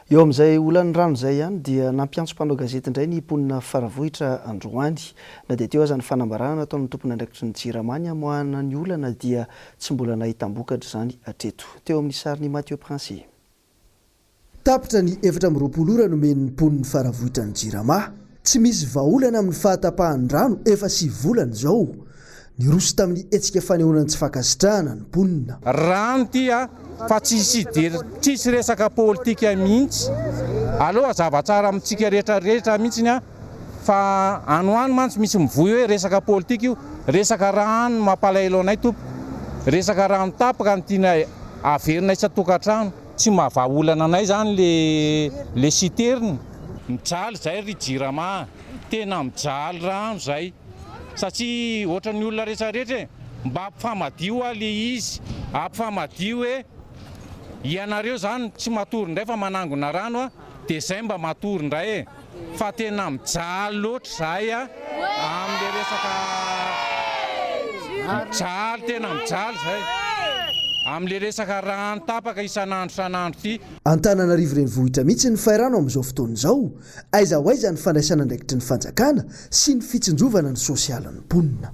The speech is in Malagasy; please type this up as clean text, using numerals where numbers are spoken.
Eo amin'izay olany rano izay ihany dia nampiantso mpanao gazety indray ny mponina Faravohitra androany. Na dia teo aza ny fanambarana ataon'ny tompony andraikitry ny JIRAMA ny hamoahana ny olana dia tsy mbola nahitam-bokatra izany hatreto. Teo amin'ny sarin'ny Mathieu Prince. Tapitra ny 720 ora nomen'ny mponiny Faravohitra ny JIRAMA. Tsy misy vahaolana amin'ny fahatapahan'ny rano efa 7 volana izao. Niroso tamin'ny hetsika fanehoana tsy fankasitrahana ny mponina. Rano dia fa tsisy resaka politika mihitsy. Aloha zavatsara amintsika rehetra mihitsy fa anoany mantsy misy mivoy hoe resaka politika io, resaka rano mampalahelo anay tompo. Resaka rano tapaka ny tiana averina isa-tokantrano. Tsy mahavaolana anay zany le siterny. Mijaly zay ry JIRAMA, tena mijaly rano zay. Satria ohatran'ny olona rehetrarehetra mba ampifamadio le izy, ampifamadio hoe ianareo zany tsy matory indray fa manangona rano dia zay mba matory indray fa tena mijaly loatra zay amin'ny resaka mijaly, tena mijaly zay amin'ny resaka rano tapaka isan'andro ity. Antananarivo renivohitra mihitsy ny fairano amin'izao fotoana izao, aiza ho aiza ny fandraisana andraikitry ny fanjakana sy ny fitsinjovana ny sosialin'ny mponina.